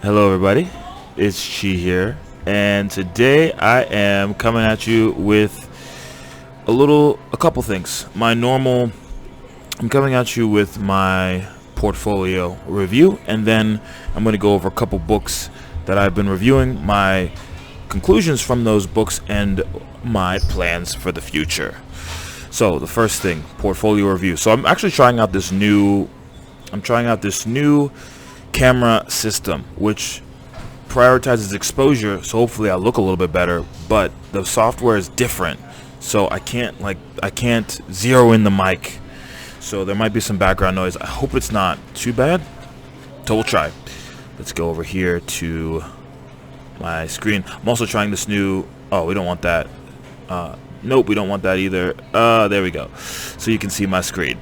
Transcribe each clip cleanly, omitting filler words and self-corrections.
Hello everybody, it's Chi here, and today I am coming at you with a couple things. I'm coming at you with my portfolio review, and then I'm going to go over a couple books that I've been reviewing, my conclusions from those books, and my plans for the future. So the first thing, portfolio review. So I'm actually trying out this new camera system, which prioritizes exposure, so hopefully I look a little bit better, but the software is different, so I can't zero in the mic, so there might be some background noise. I hope it's not too bad, so we'll try. Let's go over here to my screen. I'm also trying this new, we don't want that, nope, we don't want that either. There we go, so you can see my screen.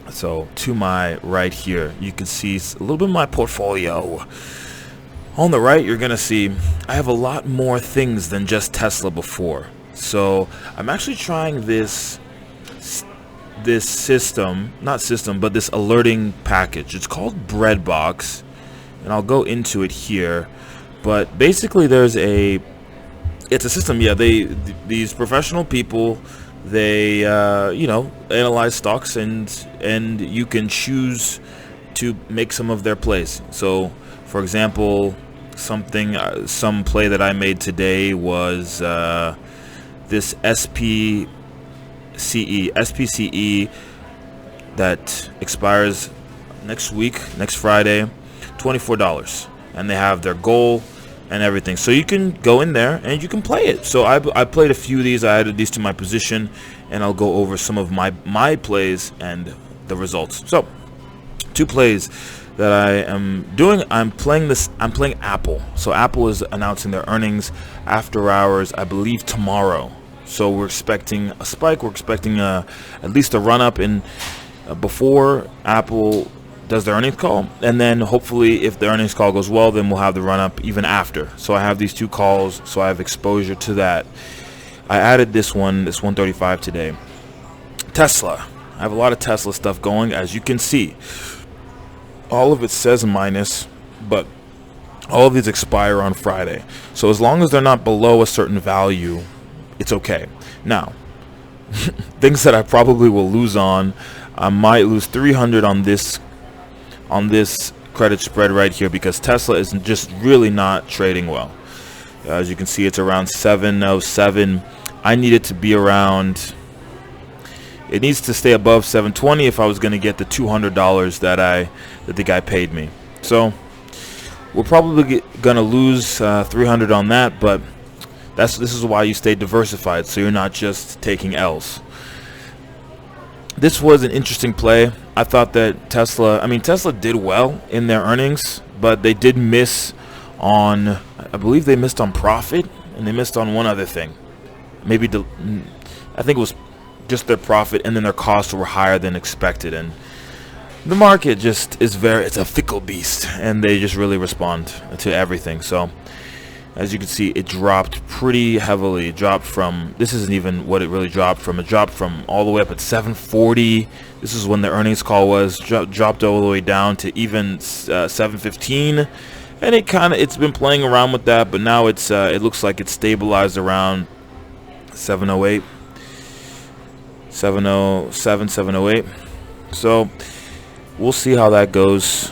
So to my right here, you can see a little bit of my portfolio. On the right, you're gonna see I have a lot more things than just Tesla before. So I'm actually trying this system, not system, but this alerting package. It's called Breadbox, and I'll go into it here. But basically, it's a system. Yeah, these professional people, they analyze stocks, and you can choose to make some of their plays. So for example, some play that I made today was this SPCE that expires next Friday, $24, and they have their goal and everything, so you can go in there and you can play it. So I played a few of these. I added these to my position, and I'll go over some of my plays and the results. So 2 plays that I am doing. I'm playing Apple. So Apple is announcing their earnings after hours, I believe tomorrow. So we're expecting a spike. We're expecting at least a run up in before Apple does their earnings call, and then hopefully if the earnings call goes well, then we'll have the run up even after. So I have these 2 calls, so I have exposure to that. I added this 135 today. Tesla. I have a lot of Tesla stuff going, as you can see. All of it says minus, but all of these expire on Friday. So as long as they're not below a certain value, it's okay. Now, things that I probably will lose on, I might lose 300 on this credit spread right here, because Tesla is just really not trading well. As you can see, it's around 707. I need it to be around, it needs to stay above 720 if I was going to get the $200 that the guy paid me. So we're probably going to lose 300 on that, but this is why you stay diversified, so you're not just taking L's. This was an interesting play. I thought that Tesla did well in their earnings, but they did miss on, I believe they missed on profit, and they missed on one other thing. I think it was just their profit, and then their costs were higher than expected. And the market just it's a fickle beast, and they just really respond to everything. So as you can see, it dropped pretty heavily. It dropped from, this isn't even what it really dropped from. It dropped from all the way up at 740. This is when the earnings call was. Dropped all the way down to even 715. And it's been playing around with that, but now it looks like it's stabilized around 708. 707, 708. So we'll see how that goes.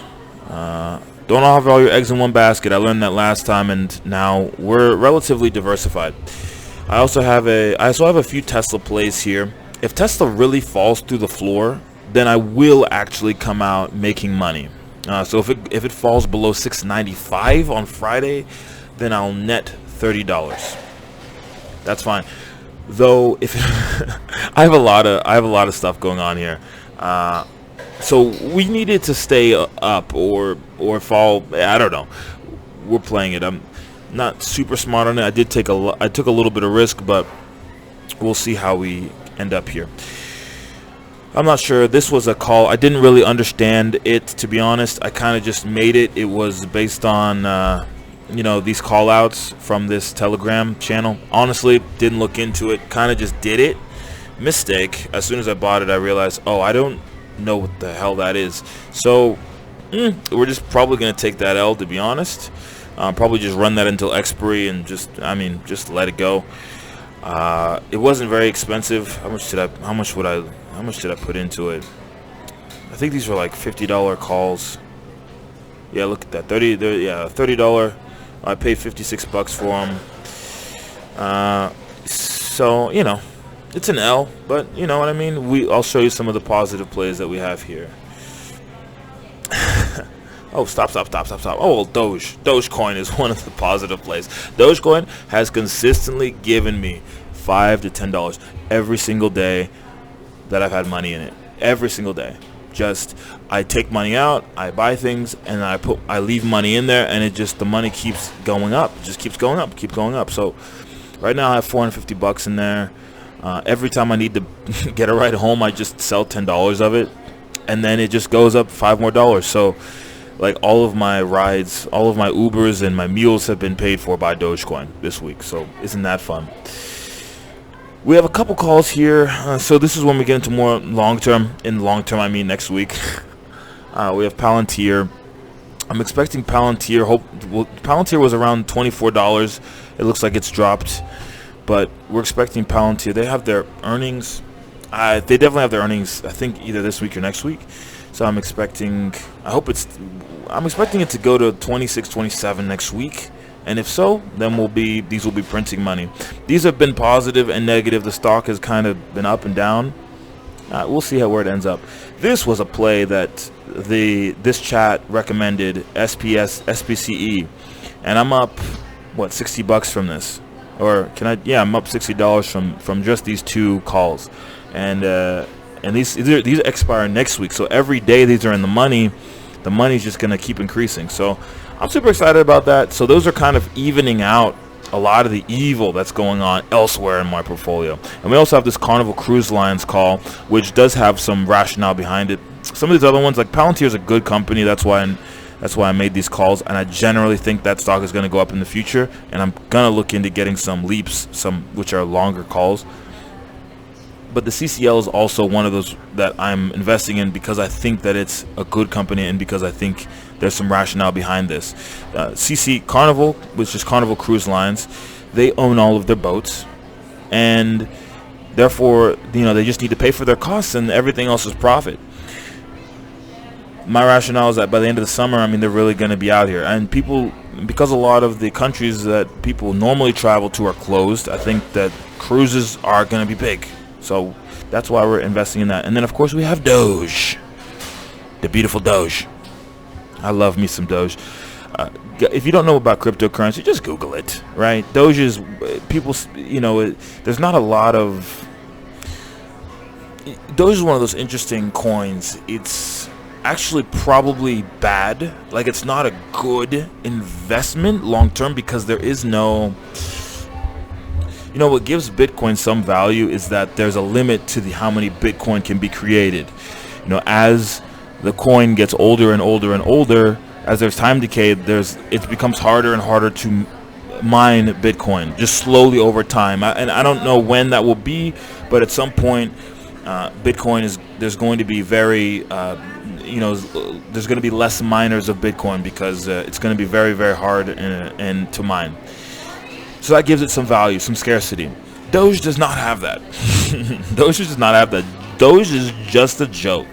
Don't have all your eggs in one basket. I learned that last time, and now we're relatively diversified. I also have a few Tesla plays here. If Tesla really falls through the floor, then I will actually come out making money. So if it falls below 695 on Friday, then I'll net $30. That's fine. Though if I have a lot of stuff going on here. So we needed to stay up or fall. I don't know. We're playing it. I'm not super smart on it. I took a little bit of risk, but we'll see how we end up here. I'm not sure. This was a call. I didn't really understand it, to be honest. I kind of just made it. It was based on these call outs from this Telegram channel. Honestly, didn't look into it. Kind of just did it. Mistake. As soon as I bought it, I realized, I don't know what the hell that is. So We're just probably going to take that L, to be honest. Probably just run that until expiry and just let it go. It wasn't very expensive. How much did I put into it? I think these were like $50 calls. Yeah, look at that. $30. I paid $56 for them. So, it's an L, but you know what I mean? I'll show you some of the positive plays that we have here. Oh, stop. Oh, well, Dogecoin is one of the positive plays. Dogecoin has consistently given me $5 to $10 every single day that I've had money in it. Every single day. Just, I take money out, I buy things, and I leave money in there, and the money keeps going up. It just keeps going up. So right now I have $450 in there. Every time I need to get a ride home, I just sell $10 of it, and then it just goes up $5 more. So like all of my rides, all of my Ubers and my meals have been paid for by Dogecoin this week. So isn't that fun? We have a couple calls here. So this is when we get into more long-term. In long-term, I mean next week. We have Palantir. I'm expecting Palantir. Palantir was around $24. It looks like it's dropped. But we're expecting Palantir. They have their earnings. They definitely have their earnings, I think, either this week or next week. So I'm expecting it to go to 26, 27 next week. And if so, then these will be printing money. These have been positive and negative. The stock has kind of been up and down. We'll see where it ends up. This was a play that this chat recommended, SPCE, and I'm up $60 from this, or I'm up $60 from just these two calls, and these expire next week. So every day these are in the money is just gonna keep increasing. So I'm super excited about that. So those are kind of evening out a lot of the evil that's going on elsewhere in my portfolio. And we also have this Carnival Cruise Lines call, which does have some rationale behind it. Some of these other ones, like Palantir, is a good company. That's why I made these calls, and I generally think that stock is going to go up in the future. And I'm gonna look into getting some leaps, which are longer calls. But the CCL is also one of those that I'm investing in because I think that it's a good company and because I think there's some rationale behind this. Carnival, which is Carnival Cruise Lines, they own all of their boats, and therefore, they just need to pay for their costs, and everything else is profit. My rationale is that by the end of the summer, they're really going to be out here, and because a lot of the countries that people normally travel to are closed, I think that cruises are going to be big. So that's why we're investing in that. And then, of course, we have Doge, the beautiful Doge. I love me some Doge. If you don't know about cryptocurrency, just Google it, right? Doge is, there's not a lot of... Doge is one of those interesting coins. It's actually probably bad. Like, it's not a good investment long-term because there is no... what gives Bitcoin some value is that there's a limit to how many Bitcoin can be created. As the coin gets older and older and older, as there's time decay, it becomes harder and harder to mine Bitcoin, just slowly over time. And I don't know when that will be, but at some point, there's going to be there's going to be less miners of Bitcoin because it's going to be very, very hard and to mine. So that gives it some value, some scarcity. Doge does not have that. Doge does not have that. Doge is just a joke.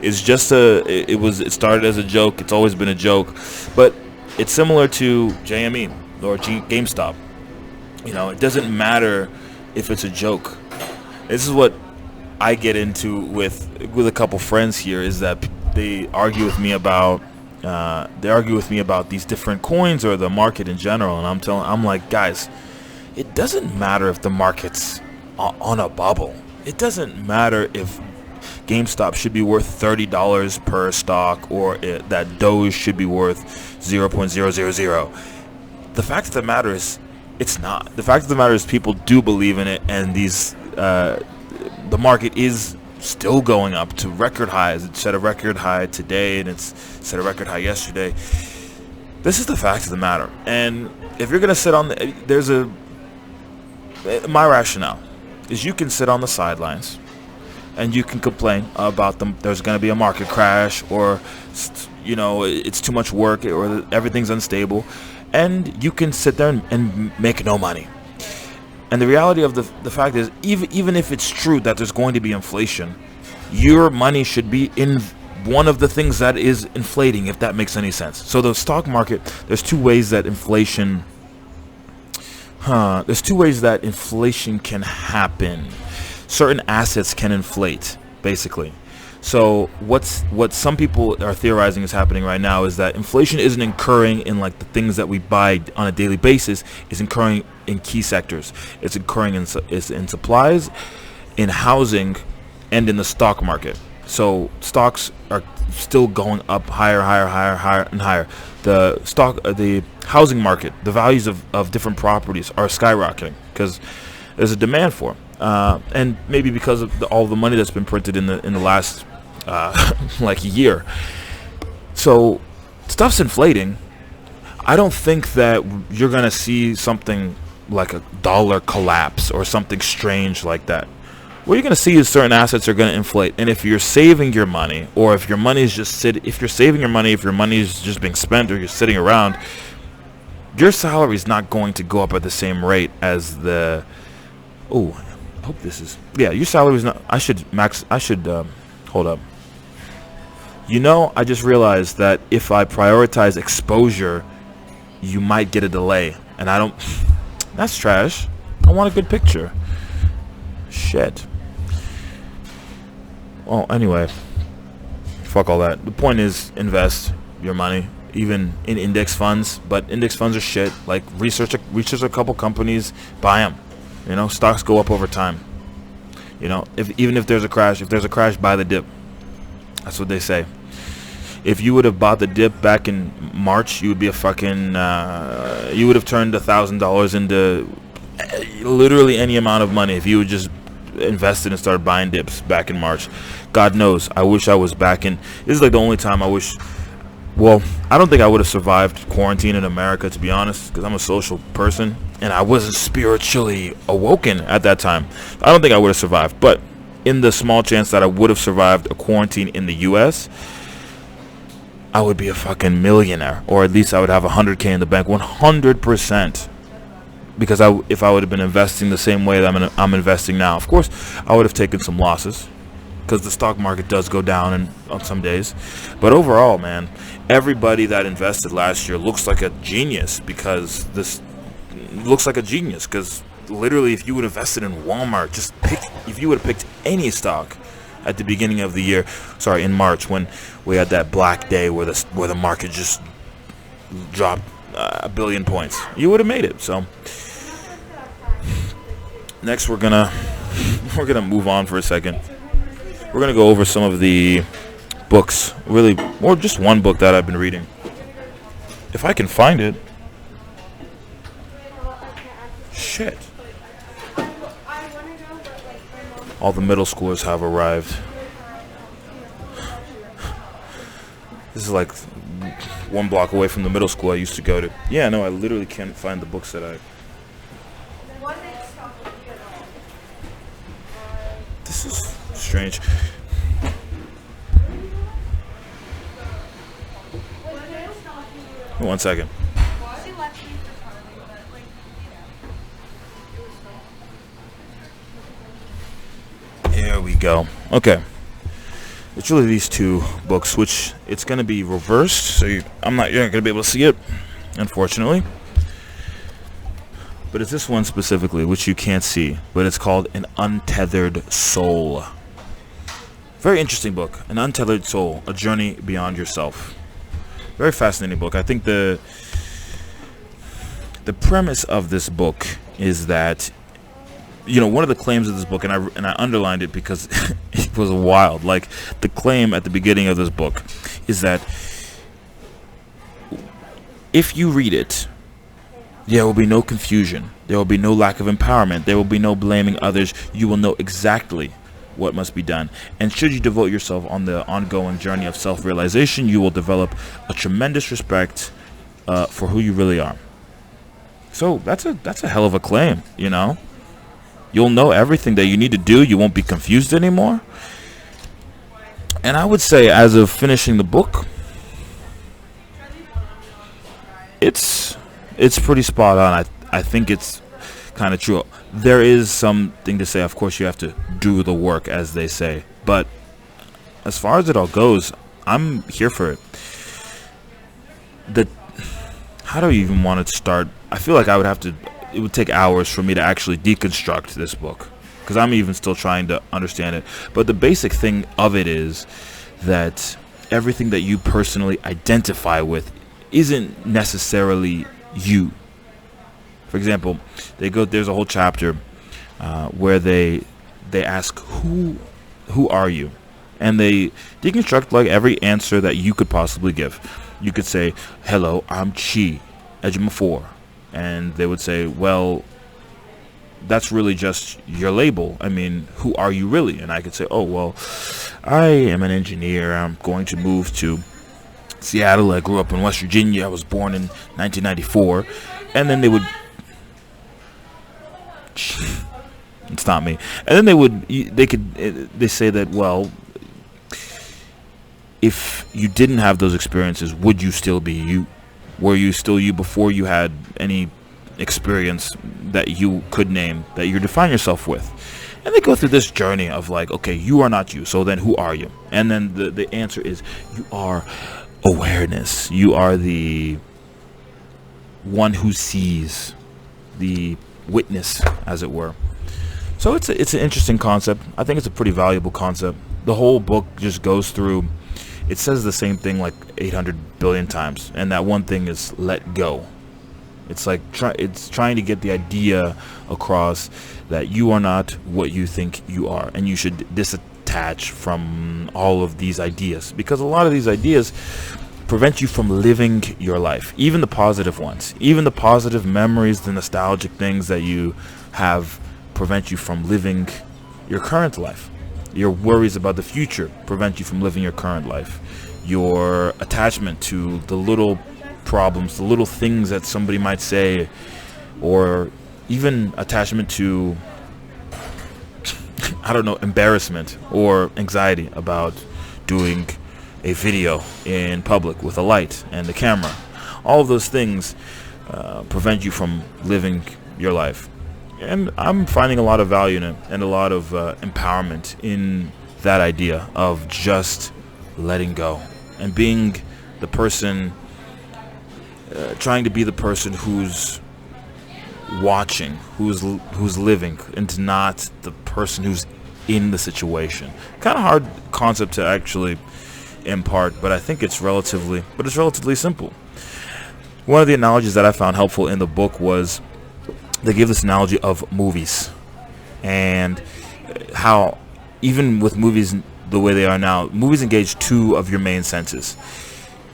It's just it started as a joke. It's always been a joke. But it's similar to JME or GameStop. It doesn't matter if it's a joke. This is what I get into with a couple friends here, is that they argue with me about these different coins or the market in general, and I'm like, guys, it doesn't matter if the market's on a bubble. It doesn't matter if GameStop should be worth $30 per stock or that Doge should be worth 0.000. The fact of the matter is, it's not. The fact of the matter is, people do believe in it, and the market is still going up to record highs. It set a record high today, and it's set a record high yesterday. This is the fact of the matter. And if you're going to sit on my rationale is you can sit on the sidelines and you can complain about them. There's going to be a market crash, or it's too much work, or everything's unstable, and you can sit there and make no money. And the reality of the fact is, even if it's true that there's going to be inflation, your money should be in one of the things that is inflating, if that makes any sense. So the stock market, there's two ways that inflation can happen. Certain assets can inflate, basically. So what some people are theorizing is happening right now is that inflation isn't occurring in like the things that we buy on a daily basis. It's occurring in key sectors. It's occurring in supplies, in housing, and in the stock market. So stocks are still going up higher and higher. The housing market, the values of different properties are skyrocketing because there's a demand for them. And maybe because of all the money that's been printed in the last like year. So stuff's inflating. I don't think that you're gonna see something like a dollar collapse or something strange like that. What you're gonna see is certain assets are gonna inflate, and if you're saving your money, or if your money is just if your money is just being spent, or you're sitting around, your salary is not going to go up at the same rate as the. Oh, I hope this is. Yeah, your salary is not. I should hold up. I just realized that if I prioritize exposure, you might get a delay, and I don't. That's trash. I want a good picture. Shit. Well, anyway, fuck all that. The point is, invest your money, even in index funds. But index funds are shit. Like research a couple companies, buy them. Stocks go up over time. Even if there's a crash, buy the dip. That's what they say. If you would have bought the dip back in March, you would be a fucking. You would have turned $1,000 into literally any amount of money if you would just invested and started buying dips back in March. God knows, I wish I was back in. This is like the only time I wish. Well, I don't think I would have survived quarantine in America, to be honest, because I'm a social person and I wasn't spiritually awoken at that time. I don't think I would have survived, but in the small chance that I would have survived a quarantine in the U.S., I would be a fucking millionaire, or at least I would have 100K in the bank, 100%. Because if I would have been investing the same way that I'm investing now, of course, I would have taken some losses, because the stock market does go down on some days. But overall, man, everybody that invested last year looks like a genius, because literally, if you would have invested in Walmart, if you would have picked any stock at the beginning of the year, in March, when we had that black day where the market just dropped a billion points, you would have made it. So next we're gonna move on for a second. We're gonna go over some of the books, really, or just one book that I've been reading, if I can find it. Shit. All the middle schoolers have arrived. This is like one block away from the middle school I used to go to. Yeah, no, I literally can't find the books that I. This is strange. One second. There we go. Okay. It's really these two books, which it's going to be reversed, so you're not going to be able to see it, unfortunately. But it's this one specifically, which you can't see, but it's called An Untethered Soul. Very interesting book. An Untethered Soul, A Journey Beyond Yourself. Very fascinating book. I think the premise of this book is that, one of the claims of this book, and I underlined it because it was wild. Like, the claim at the beginning of this book is that if you read it, there will be no confusion. There will be no lack of empowerment. There will be no blaming others. You will know exactly what must be done. And should you devote yourself on the ongoing journey of self-realization, you will develop a tremendous respect for who you really are. So that's a hell of a claim, You'll know everything that you need to do. You won't be confused anymore. And I would say, as of finishing the book, it's pretty spot on. I think it's kind of true. There is something to say. Of course, you have to do the work, as they say. But as far as it all goes, I'm here for it. How do you even want to start? I feel like it would take hours for me to actually deconstruct this book, because I'm even still trying to understand it. But the basic thing of it is that everything that you personally identify with isn't necessarily you. For example, there's a whole chapter where they ask, who are you? And they deconstruct like every answer that you could possibly give. You could say, hello, I'm Chi Ejima4. And they would say, well, that's really just your label. I mean, who are you really? And I could say, oh, well, I am an engineer. I'm going to move to Seattle. I grew up in West Virginia. I was born in 1994. And then they would... It's not me. And then they say that, well, if you didn't have those experiences, would you still be you? Were you still you before you had any experience that you could name that you define yourself with? And they go through this journey of like, okay, you are not you, so then who are you? And then the answer is, you are awareness. You are the one who sees, the witness, as it were. So it's an interesting concept. I think it's a pretty valuable concept. The whole book just goes through, it says the same thing like 800 billion times, and that one thing is let go. It's like it's trying to get the idea across that you are not what you think you are, and you should disattach from all of these ideas, because a lot of these ideas prevent you from living your life, even the positive ones, even the positive memories, the nostalgic things that you have prevent you from living your current life. Your worries about the future prevent you from living your current life. Your attachment to the little problems, the little things that somebody might say, or even attachment to, I don't know, embarrassment or anxiety about doing a video in public with a light and the camera. All of those things prevent you from living your life. And I'm finding a lot of value in it, and a lot of empowerment in that idea of just letting go and being the person, trying to be the person who's watching, who's living, and not the person who's in the situation. Kind of hard concept to actually impart, but I think it's relatively simple. One of the analogies that I found helpful in the book was they give this analogy of movies, and how even with movies the way they are now, movies engage two of your main senses,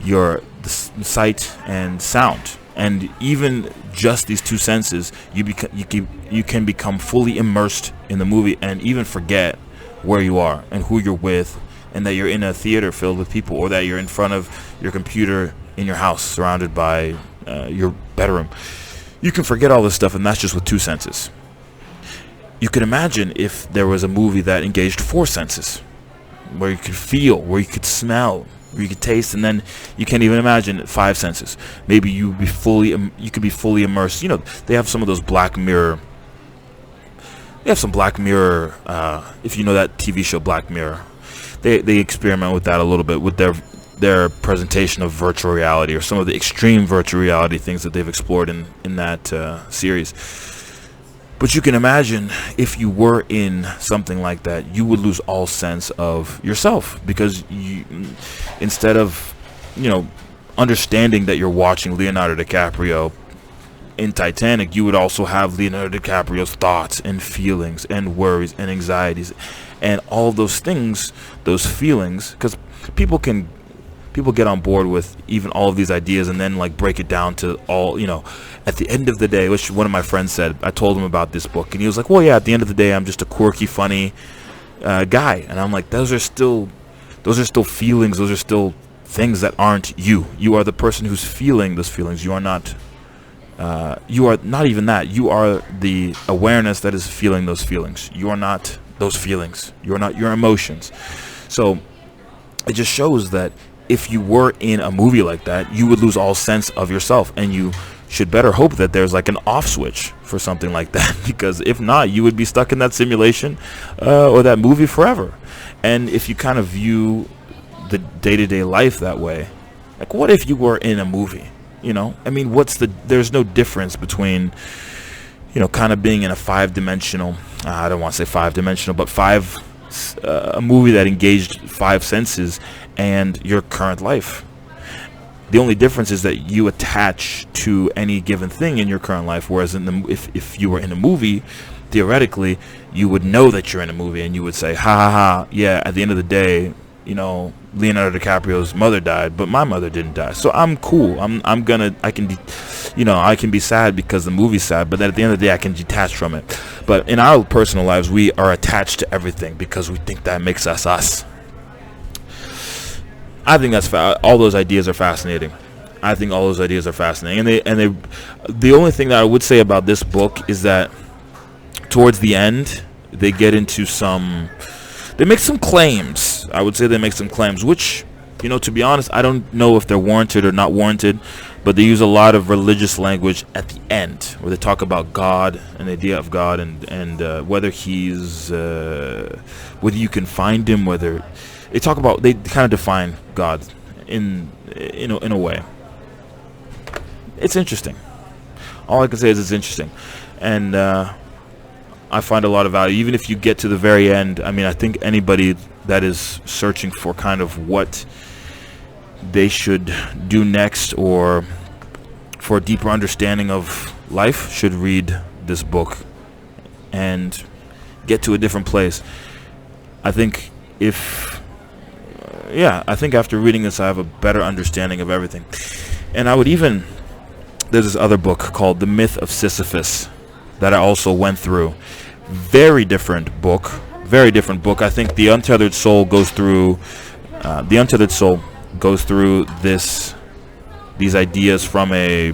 your sight and sound. And even just these two senses, you can become fully immersed in the movie and even forget where you are and who you're with, and that you're in a theater filled with people, or that you're in front of your computer in your house surrounded by your bedroom. You can forget all this stuff, and that's just with two senses. You can imagine if there was a movie that engaged four senses, where you could feel, where you could smell, where you could taste, and then you can't even imagine five senses. Maybe you could be fully immersed. You know, they have some of those Black Mirror. They have some Black Mirror. If you know that TV show Black Mirror, they experiment with that a little bit with their presentation of virtual reality, or some of the extreme virtual reality things that they've explored in that series. But you can imagine if you were in something like that, you would lose all sense of yourself, because you, instead of, understanding that you're watching Leonardo DiCaprio in Titanic, you would also have Leonardo DiCaprio's thoughts and feelings and worries and anxieties and all of those things, those feelings, because people get on board with even all of these ideas and then like break it down to all, at the end of the day, which one of my friends said, I told him about this book, and he was like, well, yeah, at the end of the day, I'm just a quirky, funny guy. And I'm like, those are still feelings. Those are still things that aren't you. You are the person who's feeling those feelings. You are not You are not even that. You are the awareness that is feeling those feelings. You are not those feelings. You are not your emotions. So it just shows that if you were in a movie like that, you would lose all sense of yourself, and you should better hope that there's like an off switch for something like that, because if not, you would be stuck in that simulation or that movie forever. And if you kind of view the day-to-day life that way, like, what if you were in a movie? You know, I mean, there's no difference between, kind of being in a five-dimensional, I don't want to say five-dimensional, but a movie that engaged five senses and your current life. The only difference is that you attach to any given thing in your current life, whereas if you were in a movie, theoretically, you would know that you're in a movie, and you would say, ha ha ha, yeah, at the end of the day, Leonardo DiCaprio's mother died, but my mother didn't die, so I'm cool. I can be sad because the movie's sad, but then at the end of the day, I can detach from it. But in our personal lives, we are attached to everything because we think that makes us us. I think all those ideas are fascinating. And the only thing that I would say about this book is that towards the end, they get into they make some claims. I would say they make some claims, which, to be honest, I don't know if they're warranted or not warranted, but they use a lot of religious language at the end, where they talk about God and the idea of God, and whether whether you can find him, whether they kind of define God in a way. It's interesting. All I can say is it's interesting, and I find a lot of value, even if you get to the very end. I mean, I think anybody that is searching for kind of what they should do next, or for a deeper understanding of life, should read this book and get to a different place. I think after reading this, I have a better understanding of everything. And there's this other book called The Myth of Sisyphus that I also went through. Very different book. I think the Untethered Soul goes through these ideas from a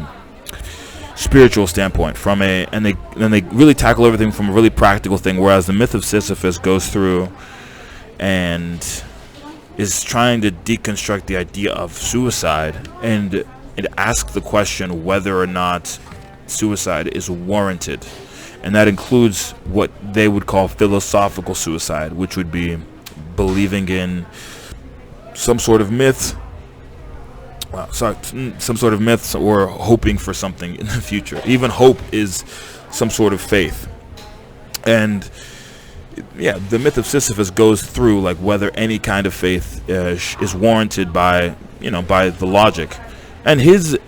spiritual standpoint, and they really tackle everything from a really practical thing, whereas the Myth of Sisyphus goes through and is trying to deconstruct the idea of suicide, and it asks the question whether or not suicide is warranted. And that includes what they would call philosophical suicide, which would be believing in some sort of myth, or hoping for something in the future. Even hope is some sort of faith. And yeah, the Myth of Sisyphus goes through like whether any kind of faith is warranted by the logic. And his,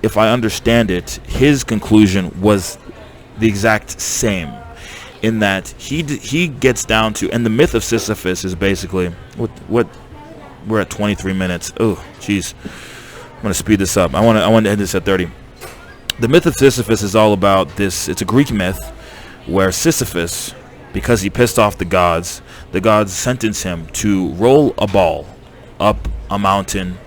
if I understand it, his conclusion was the exact same, in that he gets down to, and the Myth of Sisyphus is basically what we're at 23 minutes. Oh, jeez, I'm gonna speed this up. I want to end this at 30. The Myth of Sisyphus is all about this. It's a Greek myth where Sisyphus, because he pissed off the gods sentenced him to roll a ball up a mountain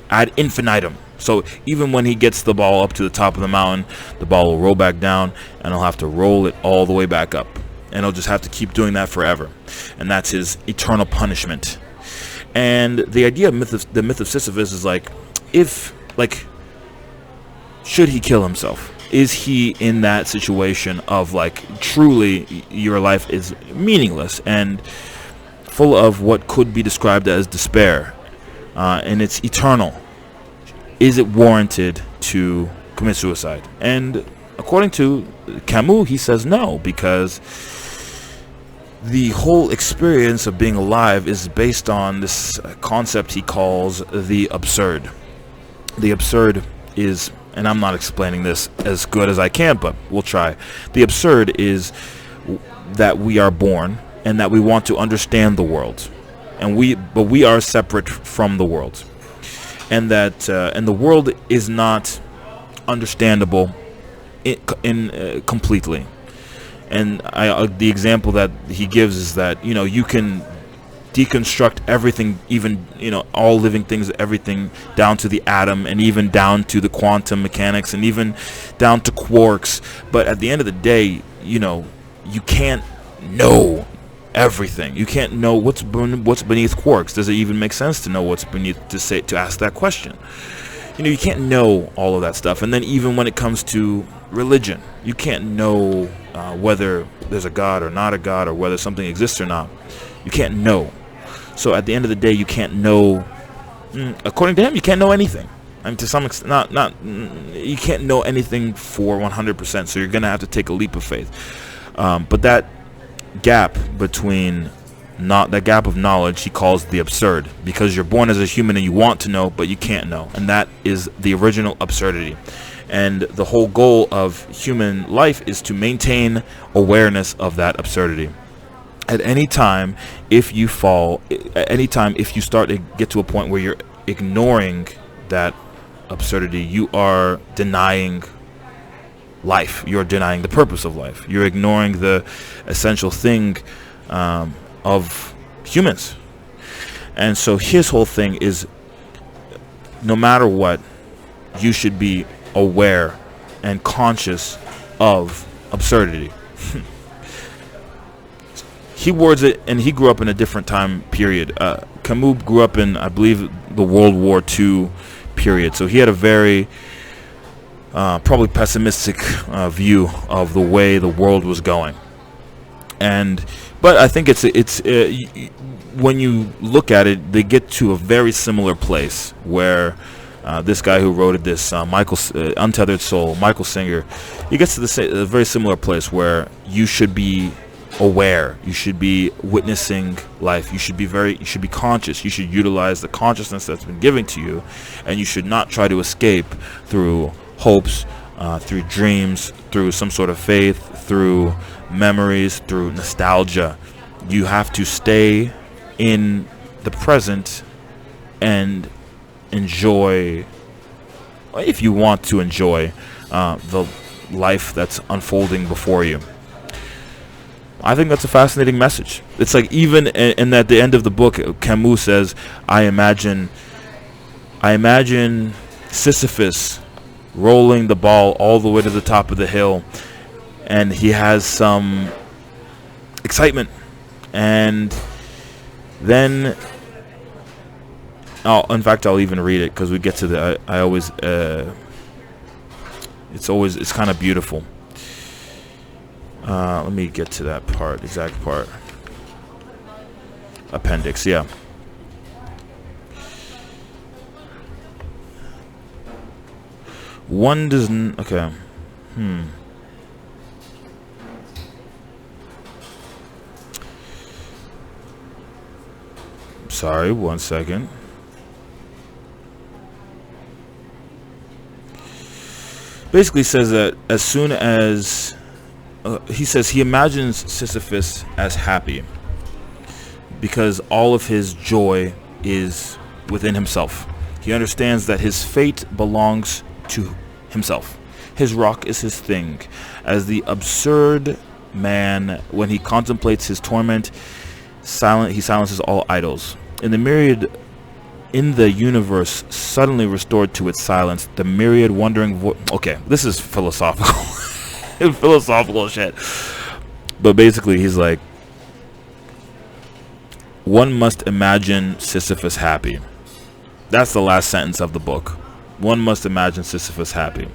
ad infinitum. So even when he gets the ball up to the top of the mountain, the ball will roll back down, and he'll have to roll it all the way back up, and he'll just have to keep doing that forever, and that's his eternal punishment. And the idea of the myth of Sisyphus is should he kill himself? Is he in that situation of truly your life is meaningless and full of what could be described as despair, and it's eternal? Is it warranted to commit suicide? And according to Camus, he says no, because the whole experience of being alive is based on this concept he calls the absurd. The absurd is, and I'm not explaining this as good as I can, but we'll try. The absurd is that we are born and that we want to understand the world, but we are separate from the world. And that and the world is not understandable in completely. And the example that he gives is that you can deconstruct everything, even, all living things, everything down to the atom, and even down to the quantum mechanics, and even down to quarks. But at the end of the day, you can't know everything. You can't know what's beneath quarks. Does it even make sense to know what's beneath, to ask that question? You can't know all of that stuff. And then even when it comes to religion, you can't know whether there's a God or not a God, or whether something exists or not. You can't know. So at the end of the day, you can't know. According to him, you can't know anything. I mean, to some extent, you can't know anything for 100%. So you're gonna have to take a leap of faith. But that gap that gap of knowledge, he calls the absurd, because you're born as a human and you want to know, but you can't know, and that is the original absurdity. And the whole goal of human life is to maintain awareness of that absurdity. At any time, if you start to get to a point where you're ignoring that absurdity, you are denying life. You're denying the purpose of life. You're ignoring the essential thing of humans. And so his whole thing is, no matter what, you should be aware and conscious of absurdity. He words it, and he grew up in a different time period. Camus grew up in, I believe, the World War II period. So he had a very probably pessimistic view of the way the world was going. But I think it's when you look at it, they get to a very similar place where this guy who wrote this, Untethered Soul, Michael Singer, he gets to a very similar place where you should be aware, you should be witnessing life, you should be conscious, you should utilize the consciousness that's been given to you, and you should not try to escape through hopes, through dreams, through some sort of faith, through memories, through nostalgia. You have to stay in the present and enjoy, if you want to enjoy, the life that's unfolding before you. I think that's a fascinating message. It's like, even and at the end of the book, Camus says, I imagine Sisyphus rolling the ball all the way to the top of the hill, and he has some excitement, and then I'll even read it, because we get to the it's kind of beautiful. Let me get to that exact part. Appendix, yeah. One doesn't. Okay. Sorry, 1 second. Basically says that as soon as he says he imagines Sisyphus as happy because all of his joy is within himself. He understands that his fate belongs to himself. His rock is his thing. As the absurd man, when he contemplates his torment, he silences all idols. In the universe suddenly restored to its silence, the myriad wondering okay, this is philosophical. Philosophical shit. But basically he's like, one must imagine Sisyphus happy. That's the last sentence of the book. One must imagine Sisyphus happy.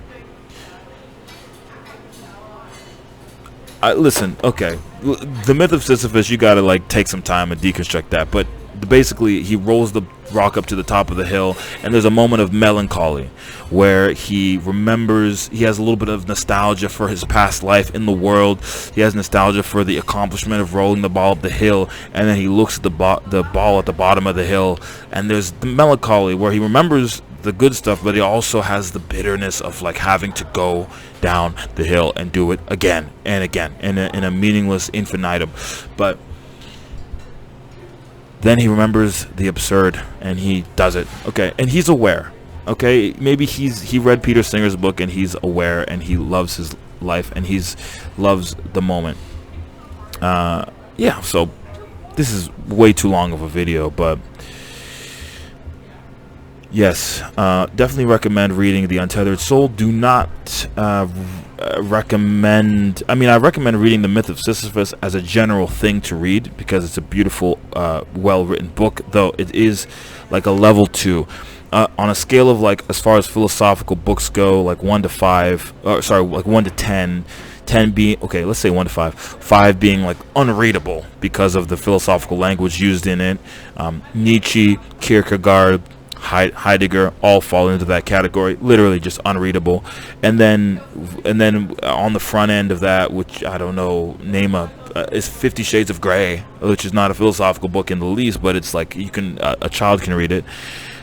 Listen, okay, the myth of Sisyphus, you gotta take some time and deconstruct that, but basically he rolls the rock up to the top of the hill, and there's a moment of melancholy where he remembers, he has a little bit of nostalgia for his past life in the world. He has nostalgia for the accomplishment of rolling the ball up the hill, and then he looks at the ball at the bottom of the hill, and there's the melancholy where he remembers the good stuff, but he also has the bitterness of having to go down the hill and do it again and again in a meaningless infinitum. But then he remembers the absurd and he does it. Okay, and he's aware. Okay, maybe he read Peter Singer's book and he's aware and he loves his life and loves the moment. Yeah, so this is way too long of a video, but yes, definitely recommend reading The Untethered Soul. Do not recommend, I mean, I recommend reading The Myth of Sisyphus as a general thing to read, because it's a beautiful, well-written book, though it is like a level 2. On a scale of, like, as far as philosophical books go, like 1 to 5, or sorry, like 1 to 10, 10 being, okay, let's say 1 to 5, 5 being like unreadable because of the philosophical language used in it. Nietzsche, Kierkegaard, Heidegger all fall into that category, literally just unreadable. And then on the front end of that, which I don't know, name is 50 Shades of Grey, which is not a philosophical book in the least, but it's like you can a child can read it.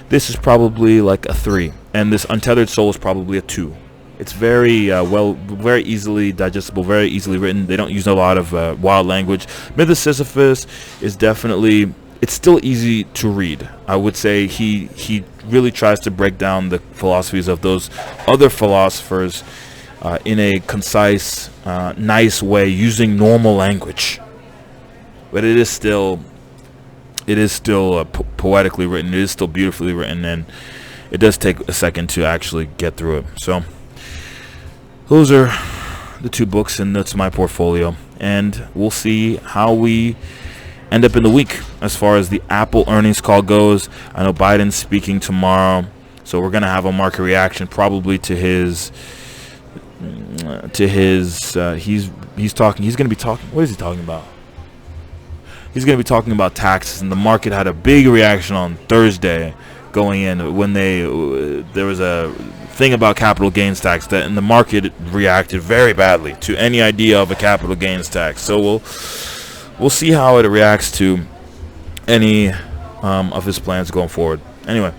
This is probably like a 3, and this Untethered Soul is probably a 2. It's very very easily digestible, very easily written. They don't use a lot of wild language. Myth of Sisyphus is definitely, it's still easy to read. I would say he really tries to break down the philosophies of those other philosophers in a concise, nice way, using normal language. But it is still poetically written. It is still beautifully written, and it does take a second to actually get through it. So those are the 2 books, and that's my portfolio. And we'll see how we end up in the week as far as the Apple earnings call goes. I know Biden's speaking tomorrow, so we're gonna have a market reaction probably to his he's gonna be talking, what is he talking about? He's going to be talking about taxes, and the market had a big reaction on Thursday going in when there was a thing about capital gains tax, and the market reacted very badly to any idea of a capital gains tax. So we'll see how it reacts to any of his plans going forward. Anyway,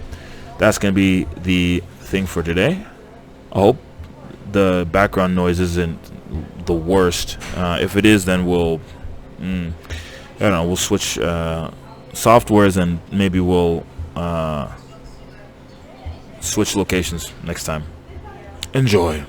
that's going to be the thing for today. I hope the background noise isn't the worst. If it is, then we'll I don't know, we'll switch softwares, and maybe we'll switch locations next time. Enjoy.